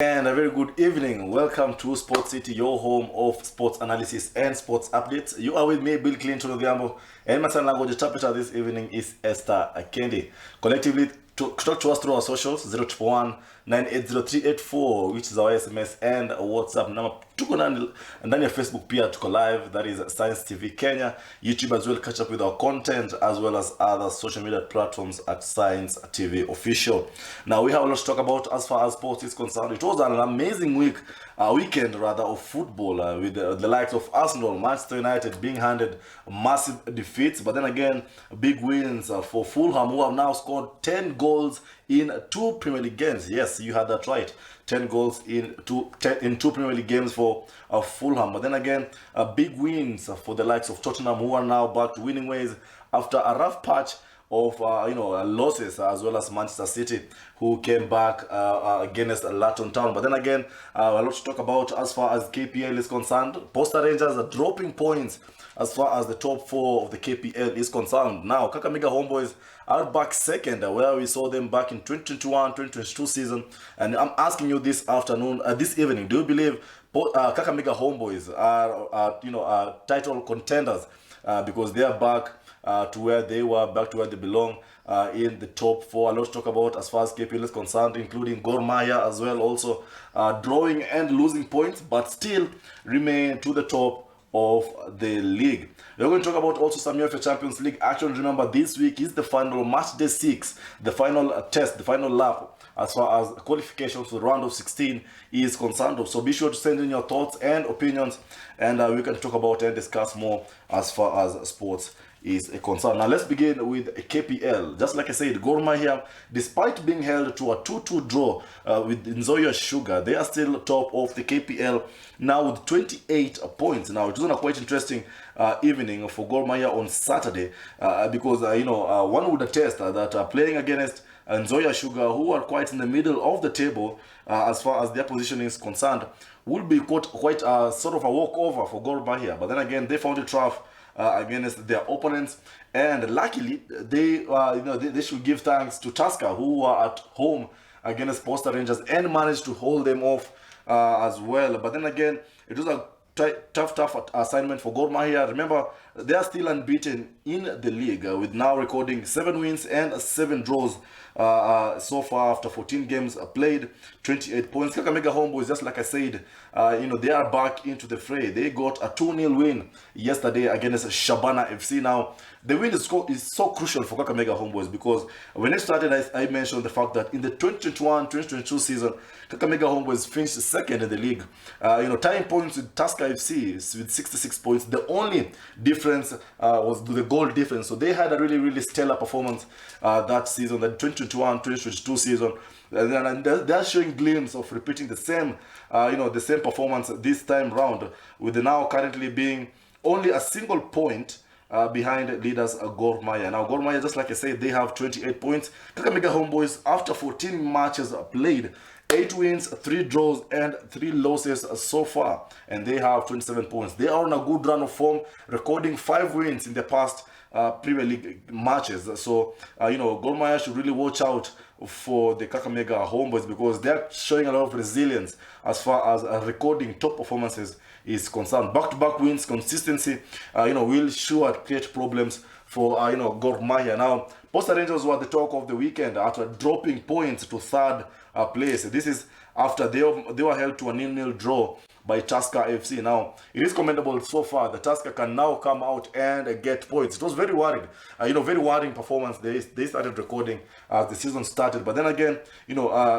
And a very good evening. Welcome to Sports City, your home of sports analysis and sports updates. You are with me, Bill Clinton ODHIAMBO, and my son language interpreter this evening is Esther Kendi. Collectively, talk to us through our socials 0111 980 which is our SMS and WhatsApp number. Tuko ndani ya Facebook pia tuko live, that is Science TV Kenya, YouTube as well. Catch up with our content as well as other social media platforms at Science TV Official. Now we have a lot to talk about as far as sports is concerned. It was an amazing weekend rather of football with the likes of Arsenal, Manchester United being handed massive defeats, but then again big wins for Fulham, who have now scored 10 goals in 2 Premier League games. Yes, you had that right. 10 goals in two Premier League games for Fulham. But then again, big wins for the likes of Tottenham, who are now back to winning ways after a rough patch of losses, as well as Manchester City, who came back against Luton Town. But then again, a lot to talk about as far as KPL is concerned. Posta Rangers are dropping points as far as the top 4 of the KPL is concerned. Now, Kakamega Homeboys are back second, where we saw them back in 2021-2022 season. And I'm asking you this afternoon, this evening, do you believe Kakamega Homeboys are title contenders because they are back to where they were, back to where they belong in the top 4? A lot to talk about as far as KPL is concerned, including Gor Mahia as well, also drawing and losing points, but still remain to the top of the league. We're going to talk about also some UEFA Champions League action. Remember, this week is the final match day 6, the final test, the final lap as far as qualifications to the round of 16 is concerned. So be sure to send in your thoughts and opinions, and we can talk about and discuss more as far as sports is a concern. Now let's begin with KPL. Just like I said, Gor Mahia, despite being held to a 2-2 draw with Nzoia Sugar, they are still top of the KPL now with 28 points. Now it was a quite interesting evening for Gor Mahia on Saturday because one would attest that playing against Nzoia Sugar, who are quite in the middle of the table as far as their position is concerned, will be quite sort of a walkover for Gor Mahia. But then again, they found it tough against their opponents, and luckily they should give thanks to Tusker, who were at home against Posta Rangers and managed to hold them off as well. But then again, it was a tough assignment for Gor Mahia. Remember, they are still unbeaten in the league with now recording 7 wins and 7 draws so far after 14 games played, 28 points. Kakamega Homeboys, just like I said, they are back into the fray. They got a 2-0 win yesterday against Shabana FC. Now, the win is so crucial for Kakamega Homeboys because when it started, I mentioned the fact that in the 2021-2022 season, Kakamega Homeboys finished second in the league, tying points with Tusker FC with 66 points. The only difference was the goal difference. So they had a really stellar performance that season, the 2021-2022 season. And they're showing glimpses of repeating the same performance this time round, with the now currently being only a single point behind leaders Gor Mahia. Now Gor Mahia, just like I said, they have 28 points. Kakamega Homeboys, after 14 matches played, 8 wins, 3 draws, and 3 losses so far, and they have 27 points. They are on a good run of form, recording 5 wins in the past Premier League matches. So Gor Mahia should really watch out for the Kakamega Homeboys because they're showing a lot of resilience as far as recording top performances is concerned. Back-to-back wins, consistency, will sure create problems for Gor Mahia. Now, Posta Rangers were the talk of the weekend after dropping points to 3rd place. This is after they were held to a 0-0 draw by Tusker FC. Now, it is commendable so far that Tusker can now come out and get points. It was very worrying, very worrying performance they started recording as the season started. But then again,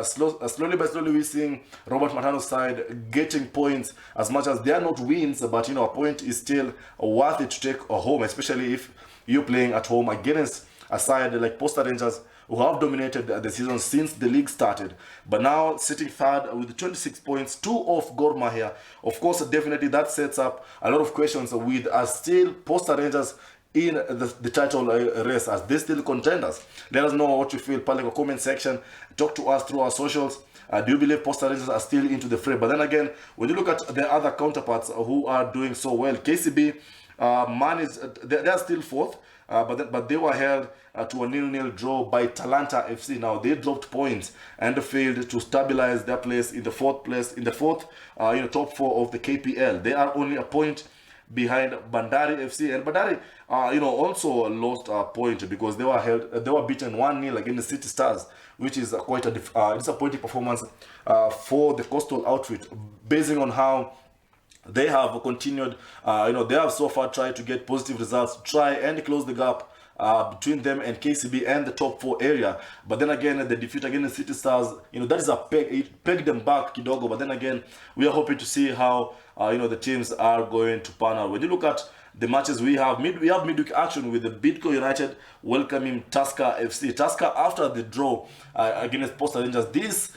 slowly by slowly we're seeing Robert Matano's side getting points, as much as they are not wins, but a point is still worth it to take home, especially if you're playing at home against a side like Posta Rangers, who have dominated the season since the league started, but now sitting 3rd with 26 points, 2 off Gor Mahia. Of course, definitely that sets up a lot of questions with still Posta Rangers in the title race. As they still contenders? Let us know what you feel. Put in the comment section. Talk to us through our socials. Do you believe Posta Rangers are still into the fray? But then again, when you look at the other counterparts who are doing so well, KCB, they are still 4th. but they were held to a 0-0 draw by Talanta FC. Now they dropped points and failed to stabilize their place in the fourth top four of the KPL. They are only a point behind Bandari FC, and Bandari also lost a point because they were beaten 1-0 against the City Stars, which is quite a disappointing performance for the coastal outfit, basing on how they have continued. They have so far tried to get positive results, try and close the gap between them and KCB and the top four area. But then again, the defeat against the City Stars, that is it pegged them back kidogo. But then again, we are hoping to see how the teams are going to pan out. When you look at the matches we have midweek action with the Bidco United welcoming Tusker FC. Tusker, after the draw against Posta Rangers, this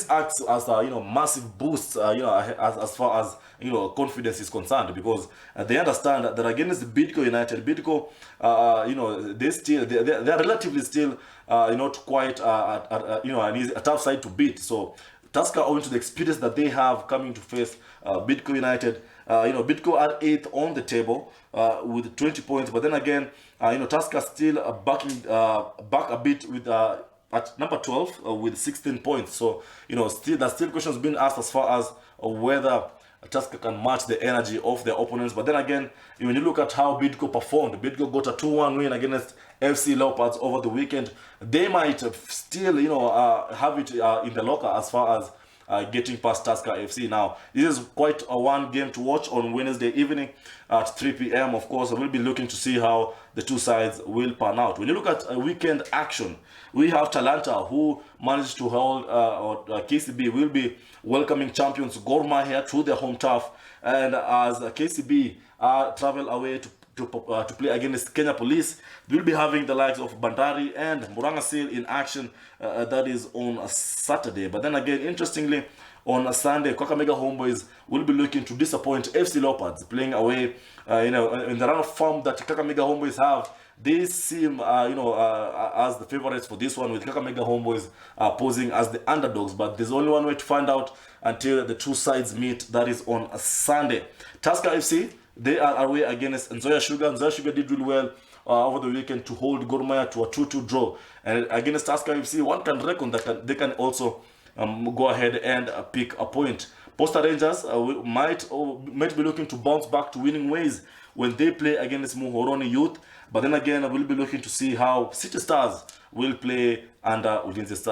acts as a massive boost as far as confidence is concerned, because they understand that against Bidco United, Bidco they are relatively still not quite a tough side to beat. So Tusker, owing to the experience that they have coming to face Bidco United, Bidco are 8th on the table with 20 points. But then again, Tusker still back a bit with at number 12 with 16 points. So there's still questions being asked as far as whether Tusker can match the energy of their opponents. But then again, when you look at how Bidco performed, Bidco got a 2-1 win against FC Leopards over the weekend. They might still, have it in the locker as far as getting past Tusker FC. Now, this is quite a one game to watch on Wednesday evening at 3 p.m. Of course, we'll be looking to see how the two sides will pan out. When you look at weekend action, we have Talanta, who managed to hold, KCB will be welcoming champions Gor Mahia to their home turf, and as KCB travel away to play against Kenya Police, we'll be having the likes of Bandari and Muranga Seal in action. That is on a Saturday. But then again, interestingly, on a Sunday, Kakamega Homeboys will be looking to disappoint FC Leopards, playing away. In the run of form that Kakamega Homeboys have, they seem as the favorites for this one, with Kakamega Homeboys posing as the underdogs. But there's only one way to find out until the two sides meet. That is on a Sunday. Tusker FC, they are away against Nzoia Sugar. Nzoia Sugar did really well over the weekend to hold Gor Mahia to a 2-2 draw. And against Tusker FC, one can reckon that they can also go ahead and pick a point. Posta Rangers might be looking to bounce back to winning ways when they play against Muhoroni Youth. But then again, we'll be looking to see how City Stars will play under Ulinzi Stars.